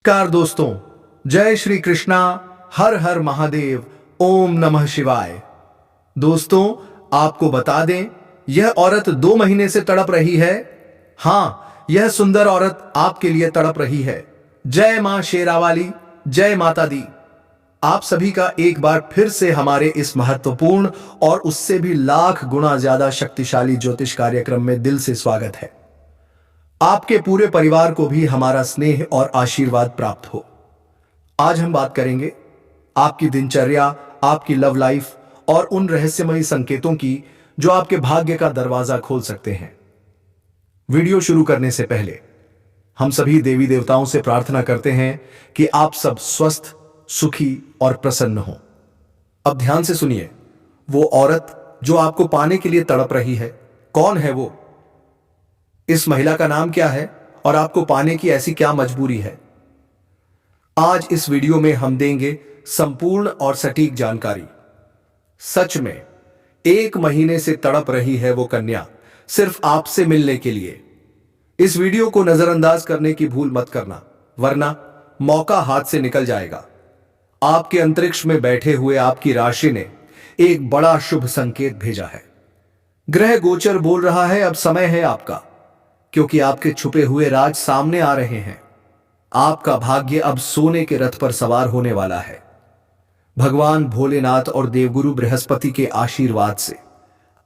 नमस्कार दोस्तों, जय श्री कृष्णा। हर हर महादेव। ओम नमः शिवाय। दोस्तों, आपको बता दें, यह औरत 2 महीने से तड़प रही है। हां, यह सुंदर औरत आपके लिए तड़प रही है। जय मां शेरावाली, जय माता दी। आप सभी का एक बार फिर से हमारे इस महत्वपूर्ण और उससे भी लाख गुना ज्यादा शक्तिशाली ज्योतिष कार्यक्रम में दिल से स्वागत है। आपके पूरे परिवार को भी हमारा स्नेह और आशीर्वाद प्राप्त हो। आज हम बात करेंगे आपकी दिनचर्या, आपकी लव लाइफ और उन रहस्यमयी संकेतों की जो आपके भाग्य का दरवाजा खोल सकते हैं। वीडियो शुरू करने से पहले हम सभी देवी देवताओं से प्रार्थना करते हैं कि आप सब स्वस्थ, सुखी और प्रसन्न हो। अब ध्यान से सुनिए, वो औरत जो आपको पाने के लिए तड़प रही है, कौन है वो? इस महिला का नाम क्या है और आपको पाने की ऐसी क्या मजबूरी है? आज इस वीडियो में हम देंगे संपूर्ण और सटीक जानकारी। सच में 1 महीने से तड़प रही है वो कन्या, सिर्फ आपसे मिलने के लिए। इस वीडियो को नजरअंदाज करने की भूल मत करना, वरना मौका हाथ से निकल जाएगा। आपके अंतरिक्ष में बैठे हुए आपकी राशि ने एक बड़ा शुभ संकेत भेजा है। ग्रह गोचर बोल रहा है, अब समय है आपका, क्योंकि आपके छुपे हुए राज सामने आ रहे हैं। आपका भाग्य अब सोने के रथ पर सवार होने वाला है। भगवान भोलेनाथ और देवगुरु बृहस्पति के आशीर्वाद से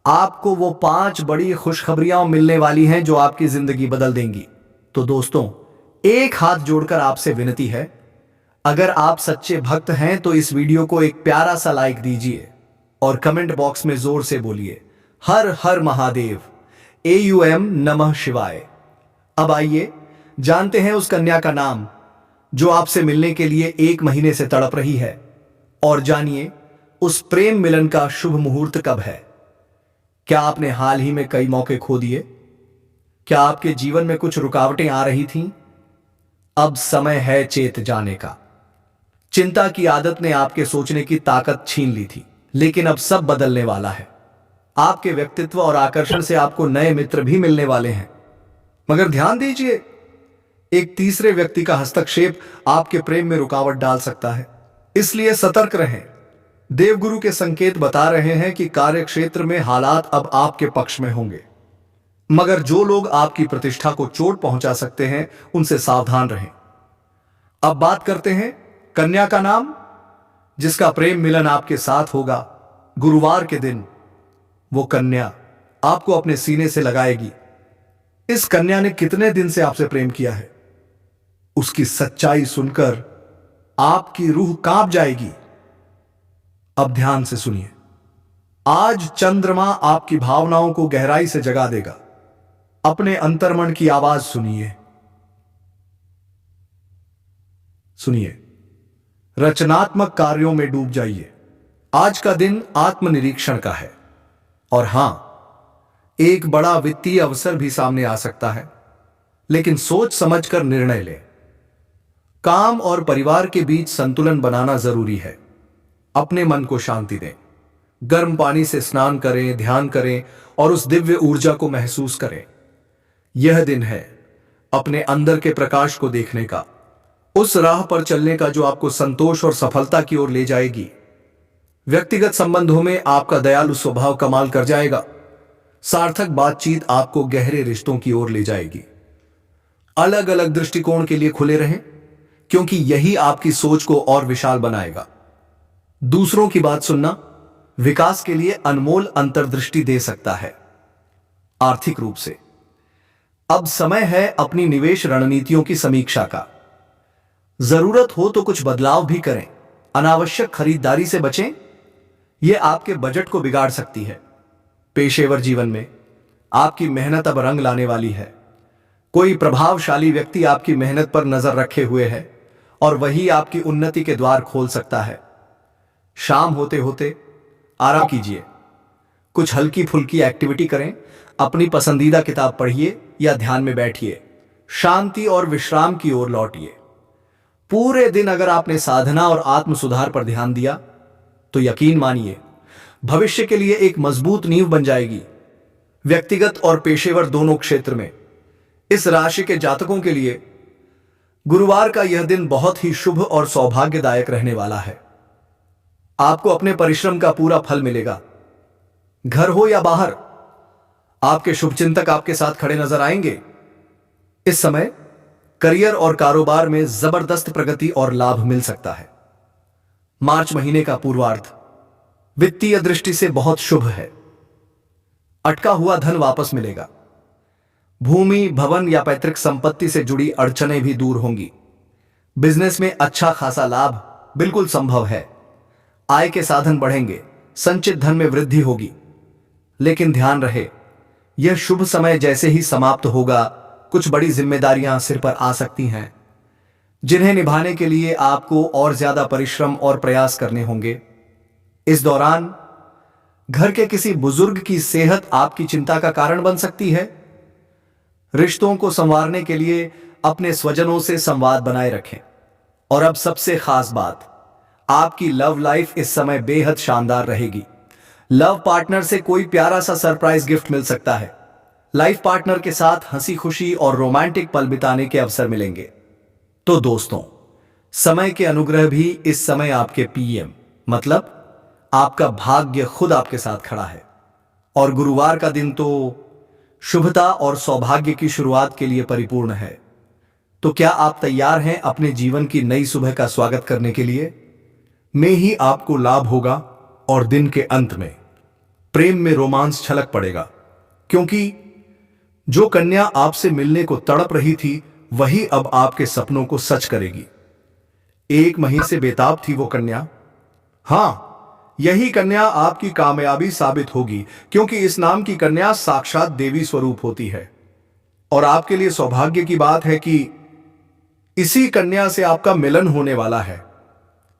आपको वो 5 बड़ी खुशखबरियां मिलने वाली हैं जो आपकी जिंदगी बदल देंगी। तो दोस्तों, एक हाथ जोड़कर आपसे विनती है, अगर आप सच्चे भक्त हैं तो इस वीडियो को एक प्यारा सा लाइक दीजिए और कमेंट बॉक्स में जोर से बोलिए, हर हर महादेव, AUM नमः शिवाय। अब आइए जानते हैं उस कन्या का नाम जो आपसे मिलने के लिए 1 महीने से तड़प रही है, और जानिए उस प्रेम मिलन का शुभ मुहूर्त कब है। क्या आपने हाल ही में कई मौके खो दिए? क्या आपके जीवन में कुछ रुकावटें आ रही थीं? अब समय है चेत जाने का। चिंता की आदत ने आपके सोचने की ताकत छीन ली थी, लेकिन अब सब बदलने वाला है। आपके व्यक्तित्व और आकर्षण से आपको नए मित्र भी मिलने वाले हैं। मगर ध्यान दीजिए, एक तीसरे व्यक्ति का हस्तक्षेप आपके प्रेम में रुकावट डाल सकता है, इसलिए सतर्क रहें। देवगुरु के संकेत बता रहे हैं कि कार्यक्षेत्र में हालात अब आपके पक्ष में होंगे, मगर जो लोग आपकी प्रतिष्ठा को चोट पहुंचा सकते हैं, उनसे सावधान रहें। अब बात करते हैं कन्या का नाम, जिसका प्रेम मिलन आपके साथ होगा गुरुवार के दिन। वो कन्या आपको अपने सीने से लगाएगी। इस कन्या ने कितने दिन से आपसे प्रेम किया है, उसकी सच्चाई सुनकर आपकी रूह कांप जाएगी। अब ध्यान से सुनिए, आज चंद्रमा आपकी भावनाओं को गहराई से जगा देगा। अपने अंतर्मन की आवाज सुनिए। रचनात्मक कार्यों में डूब जाइए। आज का दिन आत्मनिरीक्षण का है, और हां, एक बड़ा वित्तीय अवसर भी सामने आ सकता है, लेकिन सोच समझकर निर्णय लें। काम और परिवार के बीच संतुलन बनाना जरूरी है। अपने मन को शांति दें, गर्म पानी से स्नान करें, ध्यान करें और उस दिव्य ऊर्जा को महसूस करें। यह दिन है अपने अंदर के प्रकाश को देखने का, उस राह पर चलने का जो आपको संतोष और सफलता की ओर ले जाएगी। व्यक्तिगत संबंधों में आपका दयालु स्वभाव कमाल कर जाएगा। सार्थक बातचीत आपको गहरे रिश्तों की ओर ले जाएगी। अलग अलग दृष्टिकोण के लिए खुले रहें, क्योंकि यही आपकी सोच को और विशाल बनाएगा। दूसरों की बात सुनना विकास के लिए अनमोल अंतर्दृष्टि दे सकता है। आर्थिक रूप से अब समय है अपनी निवेश रणनीतियों की समीक्षा का। जरूरत हो तो कुछ बदलाव भी करें। अनावश्यक खरीदारी से बचें, यह आपके बजट को बिगाड़ सकती है। पेशेवर जीवन में आपकी मेहनत अब रंग लाने वाली है। कोई प्रभावशाली व्यक्ति आपकी मेहनत पर नजर रखे हुए है, और वही आपकी उन्नति के द्वार खोल सकता है। शाम होते होते आराम कीजिए, कुछ हल्की फुल्की एक्टिविटी करें, अपनी पसंदीदा किताब पढ़िए या ध्यान में बैठिए। शांति और विश्राम की ओर लौटिए। पूरे दिन अगर आपने साधना और आत्म सुधार पर ध्यान दिया, तो यकीन मानिए भविष्य के लिए एक मजबूत नींव बन जाएगी। व्यक्तिगत और पेशेवर दोनों क्षेत्र में इस राशि के जातकों के लिए गुरुवार का यह दिन बहुत ही शुभ और सौभाग्यदायक रहने वाला है। आपको अपने परिश्रम का पूरा फल मिलेगा। घर हो या बाहर, आपके शुभचिंतक आपके साथ खड़े नजर आएंगे। इस समय करियर और कारोबार में जबरदस्त प्रगति और लाभ मिल सकता है। मार्च महीने का पूर्वार्ध वित्तीय दृष्टि से बहुत शुभ है। अटका हुआ धन वापस मिलेगा। भूमि, भवन या पैतृक संपत्ति से जुड़ी अड़चनें भी दूर होंगी। बिजनेस में अच्छा खासा लाभ बिल्कुल संभव है। आय के साधन बढ़ेंगे। संचित धन में वृद्धि होगी। लेकिन ध्यान रहे, यह शुभ समय जैसे ही समाप्त होगा, कुछ बड़ी जिम्मेदारियां सिर पर आ सकती हैं, जिन्हें निभाने के लिए आपको और ज्यादा परिश्रम और प्रयास करने होंगे। इस दौरान घर के किसी बुजुर्ग की सेहत आपकी चिंता का कारण बन सकती है। रिश्तों को संवारने के लिए अपने स्वजनों से संवाद बनाए रखें। और अब सबसे खास बात, आपकी लव लाइफ इस समय बेहद शानदार रहेगी। लव पार्टनर से कोई प्यारा सा सरप्राइज गिफ्ट मिल सकता है। लाइफ पार्टनर के साथ हंसी खुशी और रोमांटिक पल बिताने के अवसर मिलेंगे। तो दोस्तों, समय के अनुग्रह भी इस समय आपके पीएम मतलब आपका भाग्य खुद आपके साथ खड़ा है। और गुरुवार का दिन तो शुभता और सौभाग्य की शुरुआत के लिए परिपूर्ण है। तो क्या आप तैयार हैं अपने जीवन की नई सुबह का स्वागत करने के लिए? में ही आपको लाभ होगा और दिन के अंत में प्रेम में रोमांस छलक पड़ेगा, क्योंकि जो कन्या आपसे मिलने को तड़प रही थी वही अब आपके सपनों को सच करेगी। एक महीने से बेताब थी वो कन्या। हां, यही कन्या आपकी कामयाबी साबित होगी, क्योंकि इस नाम की कन्या साक्षात देवी स्वरूप होती है। और आपके लिए सौभाग्य की बात है कि इसी कन्या से आपका मिलन होने वाला है।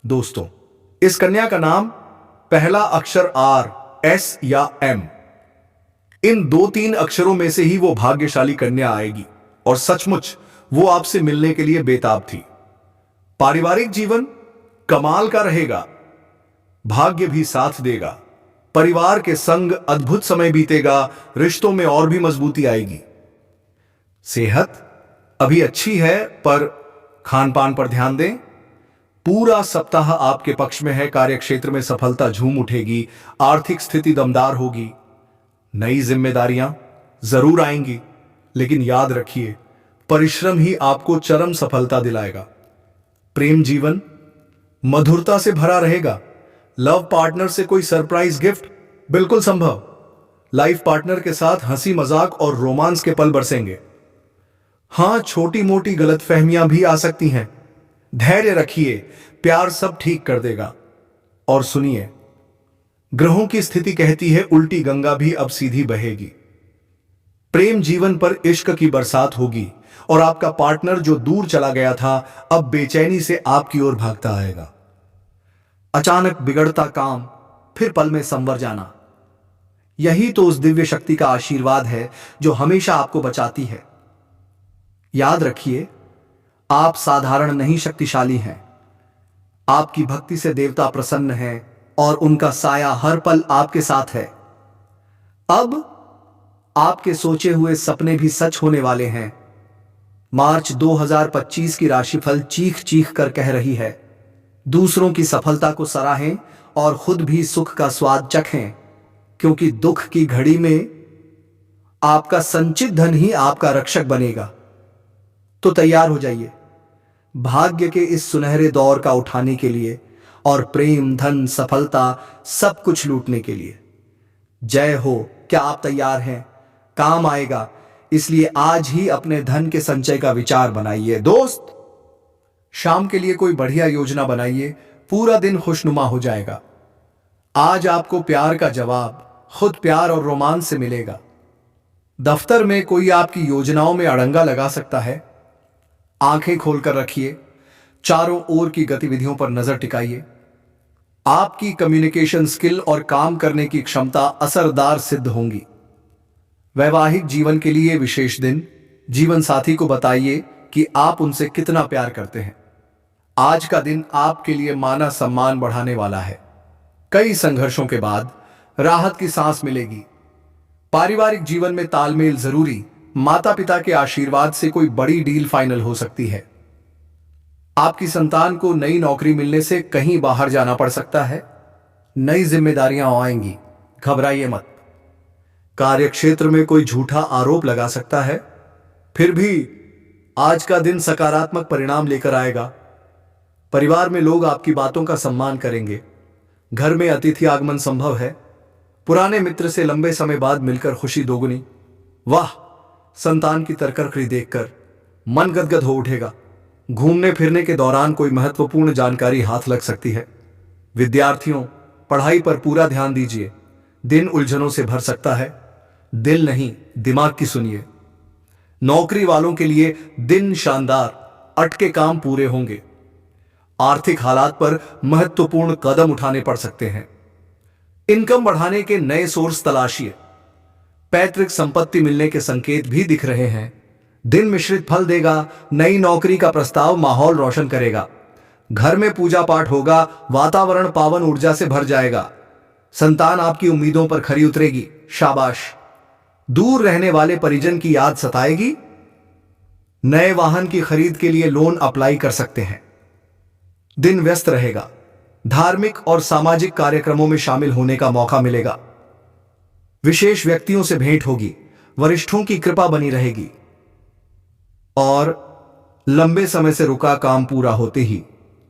दोस्तों, इस कन्या का नाम पहला अक्षर आर, एस या एम, इन 2-3 अक्षरों में से ही वो भाग्यशाली कन्या आएगी। और सचमुच वो आपसे मिलने के लिए बेताब थी। पारिवारिक जीवन कमाल का रहेगा। भाग्य भी साथ देगा। परिवार के संग अद्भुत समय बीतेगा। रिश्तों में और भी मजबूती आएगी। सेहत अभी अच्छी है, पर खान पान पर ध्यान दें। पूरा सप्ताह आपके पक्ष में है। कार्यक्षेत्र में सफलता झूम उठेगी। आर्थिक स्थिति दमदार होगी। नई जिम्मेदारियां जरूर आएंगी, लेकिन याद रखिए, परिश्रम ही आपको चरम सफलता दिलाएगा। प्रेम जीवन मधुरता से भरा रहेगा। लव पार्टनर से कोई सरप्राइज गिफ्ट बिल्कुल संभव। लाइफ पार्टनर के साथ हंसी मजाक और रोमांस के पल बरसेंगे। हां, छोटी मोटी गलतफहमियां भी आ सकती हैं। धैर्य रखिए, प्यार सब ठीक कर देगा। और सुनिए, ग्रहों की स्थिति कहती है उल्टी गंगा भी अब सीधी बहेगी। प्रेम जीवन पर इश्क की बरसात होगी और आपका पार्टनर जो दूर चला गया था अब बेचैनी से आपकी ओर भागता आएगा। अचानक बिगड़ता काम फिर पल में संवर जाना, यही तो उस दिव्य शक्ति का आशीर्वाद है जो हमेशा आपको बचाती है। याद रखिए, आप साधारण नहीं, शक्तिशाली हैं। आपकी भक्ति से देवता प्रसन्न हैं और उनका साया हर पल आपके साथ है। अब आपके सोचे हुए सपने भी सच होने वाले हैं। मार्च 2025 की राशिफल चीख चीख कर कह रही है, दूसरों की सफलता को सराहें और खुद भी सुख का स्वाद चखें, क्योंकि दुख की घड़ी में आपका संचित धन ही आपका रक्षक बनेगा। तो तैयार हो जाइए भाग्य के इस सुनहरे दौर का उठाने के लिए और प्रेम, धन, सफलता सब कुछ लूटने के लिए। जय हो। क्या आप तैयार हैं? काम आएगा, इसलिए आज ही अपने धन के संचय का विचार बनाइए। दोस्त, शाम के लिए कोई बढ़िया योजना बनाइए, पूरा दिन खुशनुमा हो जाएगा। आज आपको प्यार का जवाब खुद प्यार और रोमांस से मिलेगा। दफ्तर में कोई आपकी योजनाओं में अड़ंगा लगा सकता है। आंखें खोलकर रखिए, चारों ओर की गतिविधियों पर नजर टिकाइए। आपकी कम्युनिकेशन स्किल और काम करने की क्षमता असरदार सिद्ध होंगी। वैवाहिक जीवन के लिए विशेष दिन। जीवन साथी को बताइए कि आप उनसे कितना प्यार करते हैं। आज का दिन आपके लिए माना सम्मान बढ़ाने वाला है। कई संघर्षों के बाद राहत की सांस मिलेगी। पारिवारिक जीवन में तालमेल जरूरी। माता पिता के आशीर्वाद से कोई बड़ी डील फाइनल हो सकती है। आपकी संतान को नई नौकरी मिलने से कहीं बाहर जाना पड़ सकता है। नई जिम्मेदारियां आएंगी, घबराइए मत। कार्यक्षेत्र में कोई झूठा आरोप लगा सकता है, फिर भी आज का दिन सकारात्मक परिणाम लेकर आएगा। परिवार में लोग आपकी बातों का सम्मान करेंगे। घर में अतिथि आगमन संभव है। पुराने मित्र से लंबे समय बाद मिलकर खुशी दोगुनी। वाह, संतान की तरकरकरी देखकर मन गदगद हो उठेगा। घूमने फिरने के दौरान कोई महत्वपूर्ण जानकारी हाथ लग सकती है। विद्यार्थियों, पढ़ाई पर पूरा ध्यान दीजिए। दिन उलझनों से भर सकता है। दिल नहीं, दिमाग की सुनिए। नौकरी वालों के लिए दिन शानदार, अटके काम पूरे होंगे। आर्थिक हालात पर महत्वपूर्ण कदम उठाने पड़ सकते हैं। इनकम बढ़ाने के नए सोर्स तलाशिए। पैतृक संपत्ति मिलने के संकेत भी दिख रहे हैं। दिन मिश्रित फल देगा। नई नौकरी का प्रस्ताव माहौल रोशन करेगा। घर में पूजा पाठ होगा। वातावरण पावन ऊर्जा से भर जाएगा। संतान आपकी उम्मीदों पर खरी उतरेगी। शाबाश। दूर रहने वाले परिजन की याद सताएगी। नए वाहन की खरीद के लिए लोन अप्लाई कर सकते हैं। दिन व्यस्त रहेगा। धार्मिक और सामाजिक कार्यक्रमों में शामिल होने का मौका मिलेगा। विशेष व्यक्तियों से भेंट होगी। वरिष्ठों की कृपा बनी रहेगी और लंबे समय से रुका काम पूरा होते ही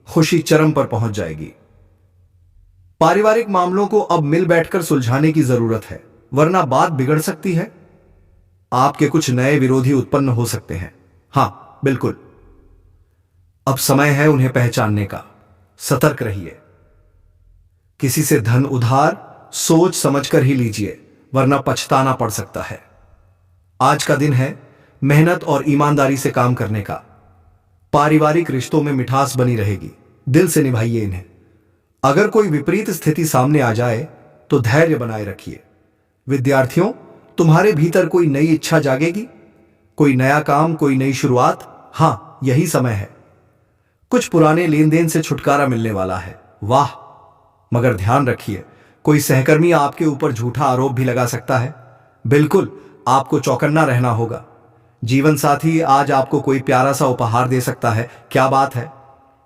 खुशी चरम पर पहुंच जाएगी। पारिवारिक मामलों को अब मिल बैठकर सुलझाने की जरूरत है, वरना बात बिगड़ सकती है। आपके कुछ नए विरोधी उत्पन्न हो सकते हैं। हां, बिल्कुल। अब समय है उन्हें पहचानने का। सतर्क रहिए। किसी से धन उधार सोच समझकर ही लीजिए, वरना पछताना पड़ सकता है। आज का दिन है मेहनत और ईमानदारी से काम करने का। पारिवारिक रिश्तों में मिठास बनी रहेगी। दिल से निभाइए इन्हें। अगर कोई विपरीत स्थिति सामने आ जाए तो धैर्य बनाए रखिए। विद्यार्थियों, तुम्हारे भीतर कोई नई इच्छा जागेगी। कोई नया काम, कोई नई शुरुआत। हां, यही समय है। कुछ पुराने लेन देन से छुटकारा मिलने वाला है। वाह, मगर ध्यान रखिए, कोई सहकर्मी आपके ऊपर झूठा आरोप भी लगा सकता है। बिल्कुल, आपको चौकन्ना रहना होगा। जीवन साथी आज आपको कोई प्यारा सा उपहार दे सकता है। क्या बात है।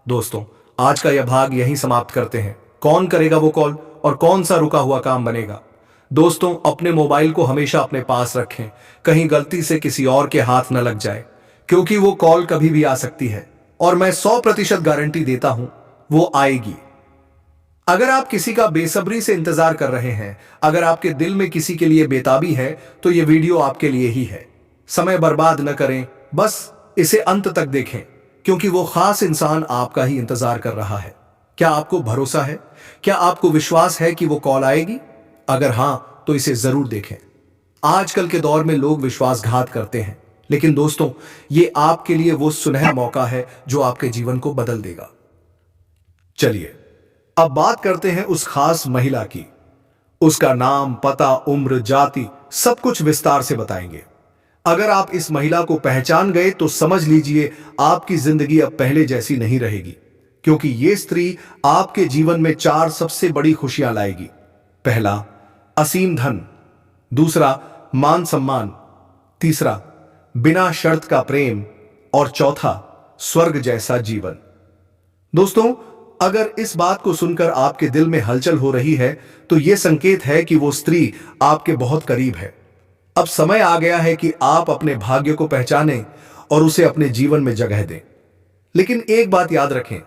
दोस्तों, आज का यह भाग यहीं समाप्त करते हैं। कौन करेगा वो कॉल और कौन सा रुका हुआ काम बनेगा। दोस्तों, अपने मोबाइल को हमेशा अपने पास रखें, कहीं गलती से किसी और के हाथ न लग जाए, क्योंकि वो कॉल कभी भी आ सकती है और मैं 100% गारंटी देता हूं वो आएगी। अगर आप किसी का बेसब्री से इंतजार कर रहे हैं, अगर आपके दिल में किसी के लिए बेताबी है, तो ये वीडियो आपके लिए ही है। समय बर्बाद न करें, बस इसे अंत तक देखें, क्योंकि वो खास इंसान आपका ही इंतजार कर रहा है। क्या आपको भरोसा है? क्या आपको विश्वास है कि वो कॉल आएगी? अगर हां, तो इसे जरूर देखें। आजकल के दौर में लोग विश्वासघात करते हैं, लेकिन दोस्तों, ये आपके लिए वो सुनहरा मौका है जो आपके जीवन को बदल देगा। चलिए, अब बात करते हैं उस खास महिला की। उसका नाम, पता, उम्र, जाति सब कुछ विस्तार से बताएंगे। अगर आप इस महिला को पहचान गए तो समझ लीजिए आपकी जिंदगी अब पहले जैसी नहीं रहेगी, क्योंकि ये स्त्री आपके जीवन में 4 सबसे बड़ी खुशियां लाएगी। पहला, असीम धन। दूसरा, मान सम्मान। तीसरा, बिना शर्त का प्रेम। और चौथा, स्वर्ग जैसा जीवन। दोस्तों, अगर इस बात को सुनकर आपके दिल में हलचल हो रही है तो यह संकेत है कि वो स्त्री आपके बहुत करीब है। अब समय आ गया है कि आप अपने भाग्य को पहचानें और उसे अपने जीवन में जगह दें। लेकिन एक बात याद रखें,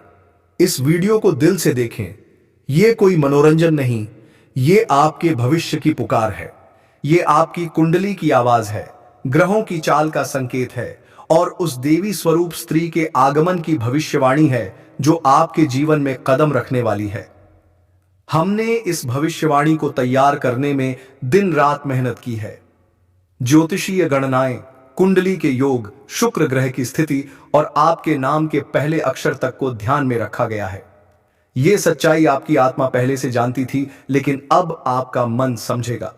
इस वीडियो को दिल से देखें। यह कोई मनोरंजन नहीं, ये आपके भविष्य की पुकार है। ये आपकी कुंडली की आवाज है, ग्रहों की चाल का संकेत है और उस देवी स्वरूप स्त्री के आगमन की भविष्यवाणी है जो आपके जीवन में कदम रखने वाली है। हमने इस भविष्यवाणी को तैयार करने में दिन रात मेहनत की है। ज्योतिषीय गणनाएं, कुंडली के योग, शुक्र ग्रह की स्थिति और आपके नाम के पहले अक्षर तक को ध्यान में रखा गया है। यह सच्चाई आपकी आत्मा पहले से जानती थी, लेकिन अब आपका मन समझेगा।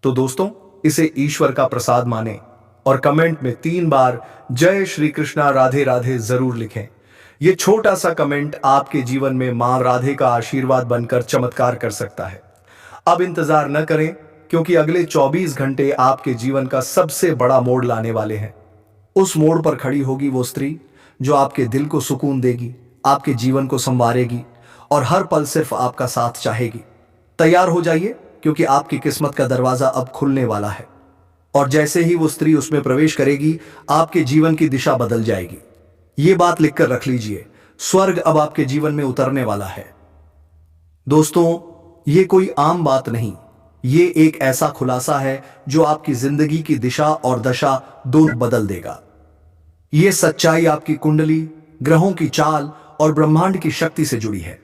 तो दोस्तों, इसे ईश्वर का प्रसाद माने और कमेंट में 3 बार जय श्री कृष्णा राधे राधे जरूर लिखें। यह छोटा सा कमेंट आपके जीवन में मां राधे का आशीर्वाद बनकर चमत्कार कर सकता है। अब इंतजार न करें, क्योंकि अगले 24 घंटे आपके जीवन का सबसे बड़ा मोड़ लाने वाले हैं। उस मोड़ पर खड़ी होगी वो स्त्री जो आपके दिल को सुकून देगी, आपके जीवन को संवारेगी और हर पल सिर्फ आपका साथ चाहेगी। तैयार हो जाइए, क्योंकि आपकी किस्मत का दरवाजा अब खुलने वाला है। और जैसे ही वो स्त्री उसमें प्रवेश करेगी, आपके जीवन की दिशा बदल जाएगी। ये बात लिखकर रख लीजिए, स्वर्ग अब आपके जीवन में उतरने वाला है। दोस्तों, ये कोई आम बात नहीं, ये एक ऐसा खुलासा है जो आपकी जिंदगी की दिशा और दशा दोनों बदल देगा। ये सच्चाई आपकी कुंडली, ग्रहों की चाल और ब्रह्मांड की शक्ति से जुड़ी है।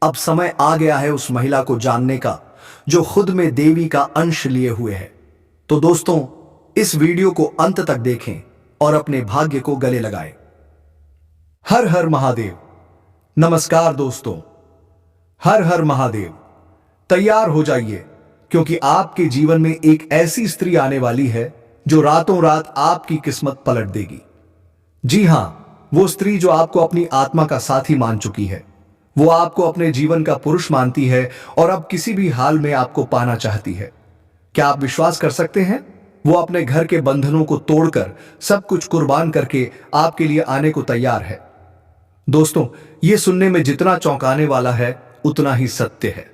अब समय आ गया है उस महिला को जानने का जो खुद में देवी का अंश लिए हुए है। तो दोस्तों, इस वीडियो को अंत तक देखें और अपने भाग्य को गले लगाएं। हर हर महादेव। नमस्कार दोस्तों, हर हर महादेव। तैयार हो जाइए, क्योंकि आपके जीवन में एक ऐसी स्त्री आने वाली है जो रातों रात आपकी किस्मत पलट देगी। जी हां, वो स्त्री जो आपको अपनी आत्मा का साथी मान चुकी है, वो आपको अपने जीवन का पुरुष मानती है और अब किसी भी हाल में आपको पाना चाहती है। क्या आप विश्वास कर सकते हैं? वो अपने घर के बंधनों को तोड़कर, सब कुछ कुर्बान करके आपके लिए आने को तैयार है। दोस्तों, ये सुनने में जितना चौंकाने वाला है, उतना ही सत्य है।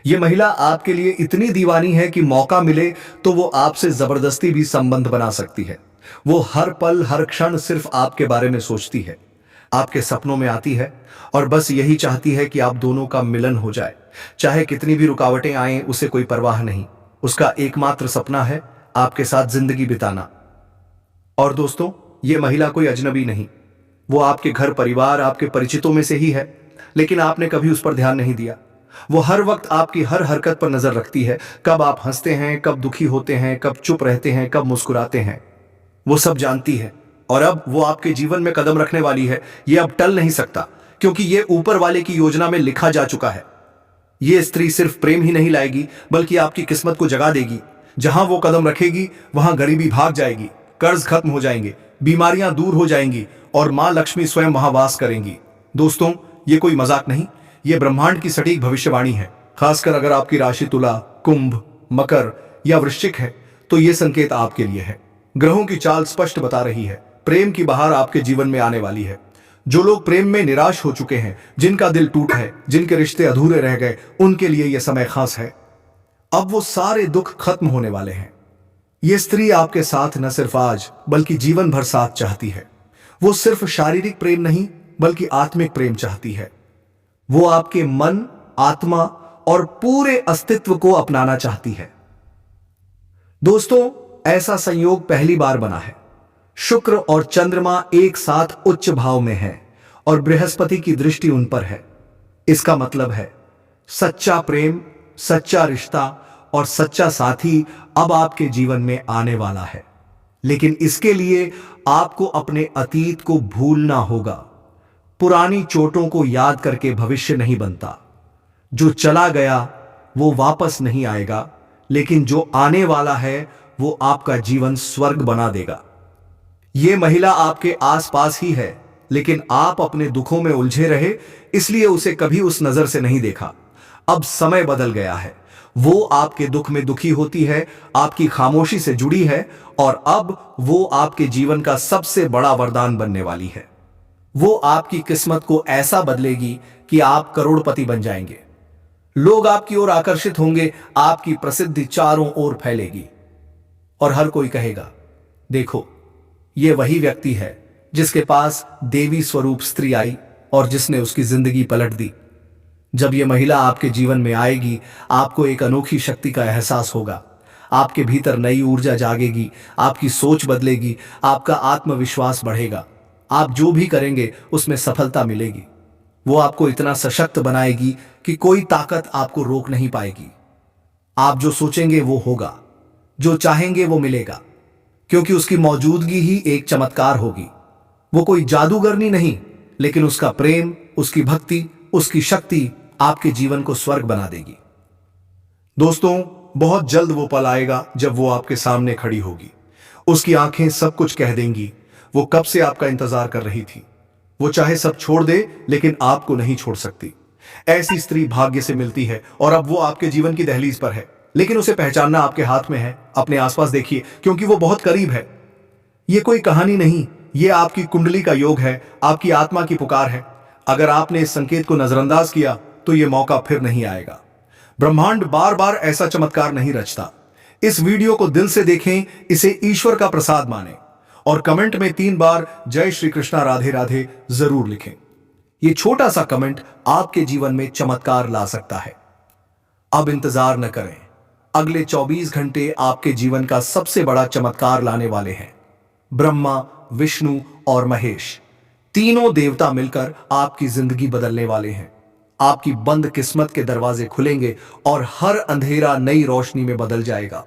ये महिला आपके लिए इतनी दीवानी है कि मौका मिले तो वो आपसे जबरदस्ती भी संबंध बना सकती है। वो हर पल हर क्षण सिर्फ आपके बारे में सोचती है, आपके सपनों में आती है और बस यही चाहती है कि आप दोनों का मिलन हो जाए। चाहे कितनी भी रुकावटें आएं, उसे कोई परवाह नहीं। उसका एकमात्र सपना है आपके साथ जिंदगी बिताना। और दोस्तों, ये महिला कोई अजनबी नहीं, वो आपके घर परिवार, आपके परिचितों में से ही है, लेकिन आपने कभी उस पर ध्यान नहीं दिया। वो हर वक्त आपकी हर हरकत पर नजर रखती है, कब आप हंसते हैं, कब दुखी होते हैं, कब चुप रहते हैं, कब मुस्कुराते हैं। वो सब जानती है और अब वो आपके जीवन में कदम रखने वाली है। ये अब टल नहीं सकता, क्योंकि ये ऊपर वाले की योजना में लिखा जा चुका है। ये स्त्री सिर्फ प्रेम ही नहीं लाएगी, बल्कि आपकी किस्मत को जगा देगी। जहां वो कदम रखेगी, वहां गरीबी भाग जाएगी, कर्ज खत्म हो जाएंगे, बीमारियां दूर हो जाएंगी और मां लक्ष्मी स्वयं वहां वास करेंगी। दोस्तों, ये कोई मजाक नहीं, ये ब्रह्मांड की सटीक भविष्यवाणी है। खासकर अगर आपकी राशि तुला, कुंभ, मकर या वृश्चिक है, तो ये संकेत आपके लिए है। ग्रहों की चाल स्पष्ट बता रही है, प्रेम की बहार आपके जीवन में आने वाली है। जो लोग प्रेम में निराश हो चुके हैं, जिनका दिल टूटा है, जिनके रिश्ते अधूरे रह गए, उनके लिए यह समय खास है। अब वो सारे दुख खत्म होने वाले हैं। ये स्त्री आपके साथ न सिर्फ आज, बल्कि जीवन भर साथ चाहती है। वो सिर्फ शारीरिक प्रेम नहीं, बल्कि आत्मिक प्रेम चाहती है। वो आपके मन, आत्मा और पूरे अस्तित्व को अपनाना चाहती है। दोस्तों, ऐसा संयोग पहली बार बना है। शुक्र और चंद्रमा एक साथ उच्च भाव में है और बृहस्पति की दृष्टि उन पर है। इसका मतलब है सच्चा प्रेम, सच्चा रिश्ता और सच्चा साथी अब आपके जीवन में आने वाला है। लेकिन इसके लिए आपको अपने अतीत को भूलना होगा। पुरानी चोटों को याद करके भविष्य नहीं बनता। जो चला गया वो वापस नहीं आएगा, लेकिन जो आने वाला है वो आपका जीवन स्वर्ग बना देगा। ये महिला आपके आसपास ही है, लेकिन आप अपने दुखों में उलझे रहे, इसलिए उसे कभी उस नजर से नहीं देखा। अब समय बदल गया है। वो आपके दुख में दुखी होती है, आपकी खामोशी से जुड़ी है और अब वो आपके जीवन का सबसे बड़ा वरदान बनने वाली है। वो आपकी किस्मत को ऐसा बदलेगी कि आप करोड़पति बन जाएंगे। लोग आपकी ओर आकर्षित होंगे, आपकी प्रसिद्धि चारों ओर फैलेगी और हर कोई कहेगा, देखो, ये वही व्यक्ति है जिसके पास देवी स्वरूप स्त्री आई और जिसने उसकी जिंदगी पलट दी। जब यह महिला आपके जीवन में आएगी, आपको एक अनोखी शक्ति का एहसास होगा। आपके भीतर नई ऊर्जा जागेगी, आपकी सोच बदलेगी, आपका आत्मविश्वास बढ़ेगा। आप जो भी करेंगे उसमें सफलता मिलेगी। वो आपको इतना सशक्त बनाएगी कि कोई ताकत आपको रोक नहीं पाएगी। आप जो सोचेंगे वो होगा, जो चाहेंगे वो मिलेगा, क्योंकि उसकी मौजूदगी ही एक चमत्कार होगी। वो कोई जादूगरनी नहीं, लेकिन उसका प्रेम, उसकी भक्ति, उसकी शक्ति आपके जीवन को स्वर्ग बना देगी। दोस्तों, बहुत जल्द वो पल आएगा जब वो आपके सामने खड़ी होगी। उसकी आंखें सब कुछ कह देंगी। वो कब से आपका इंतजार कर रही थी। वो चाहे सब छोड़ दे, लेकिन आपको नहीं छोड़ सकती। ऐसी स्त्री भाग्य से मिलती है और अब वो आपके जीवन की दहलीज पर है, लेकिन उसे पहचानना आपके हाथ में है। अपने आसपास देखिए, क्योंकि वो बहुत करीब है। ये कोई कहानी नहीं, ये आपकी कुंडली का योग है, आपकी आत्मा की पुकार है। अगर आपने इस संकेत को नजरअंदाज किया तो ये मौका फिर नहीं आएगा। ब्रह्मांड बार बार ऐसा चमत्कार नहीं रचता। इस वीडियो को दिल से देखें, इसे ईश्वर का प्रसाद माने और कमेंट में 3 बार जय श्री कृष्णा राधे राधे जरूर लिखें। ये छोटा सा कमेंट आपके जीवन में चमत्कार ला सकता है। अब इंतजार न करें, अगले 24 घंटे आपके जीवन का सबसे बड़ा चमत्कार लाने वाले हैं। ब्रह्मा, विष्णु और महेश, तीनों देवता मिलकर आपकी जिंदगी बदलने वाले हैं। आपकी बंद किस्मत के दरवाजे खुलेंगे और हर अंधेरा नई रोशनी में बदल जाएगा।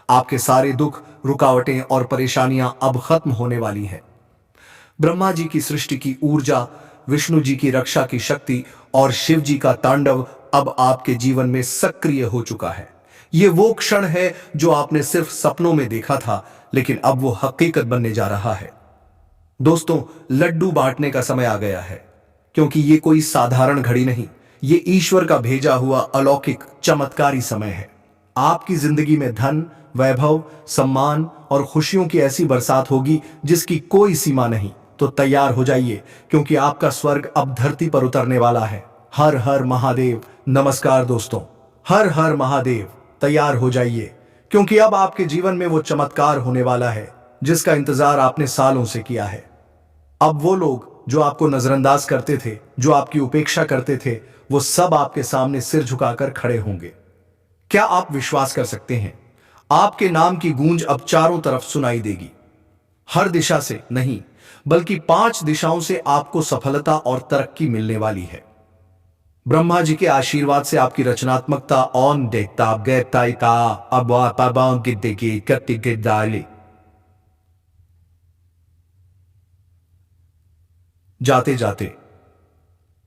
आपके सारे दुख, रुकावटें और परेशानियां अब खत्म होने वाली हैं। ब्रह्मा जी की सृष्टि की ऊर्जा, विष्णु जी की रक्षा की शक्ति और शिव जी का तांडव अब आपके जीवन में सक्रिय हो चुका है। ये वो क्षण है जो आपने सिर्फ सपनों में देखा था, लेकिन अब वो हकीकत बनने जा रहा है। दोस्तों, लड्डू बांटने का समय आ गया है, क्योंकि ये कोई साधारण घड़ी नहीं, ये ईश्वर का भेजा हुआ अलौकिक चमत्कारी समय है। आपकी जिंदगी में धन, वैभव, सम्मान और खुशियों की ऐसी बरसात होगी जिसकी कोई सीमा नहीं। तो तैयार हो जाइए, क्योंकि आपका स्वर्ग अब धरती पर उतरने वाला है। हर हर महादेव। नमस्कार दोस्तों, हर हर महादेव। तैयार हो जाइए, क्योंकि अब आपके जीवन में वो चमत्कार होने वाला है जिसका इंतजार आपने सालों से किया है। अब वो लोग जो आपको नजरअंदाज करते थे, जो आपकी उपेक्षा करते थे, वो सब आपके सामने सिर झुकाकर खड़े होंगे। क्या आप विश्वास कर सकते हैं? आपके नाम की गूंज अब चारों तरफ सुनाई देगी। हर दिशा से नहीं, बल्कि 5 दिशाओं से आपको सफलता और तरक्की मिलने वाली है। ब्रह्मा जी के आशीर्वाद से आपकी रचनात्मकता ऑन देखता गैता अब जाते जाते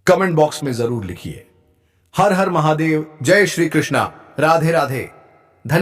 कमेंट बॉक्स में जरूर लिखिए हर हर महादेव, जय श्री कृष्णा, राधे राधे। धन्यवाद।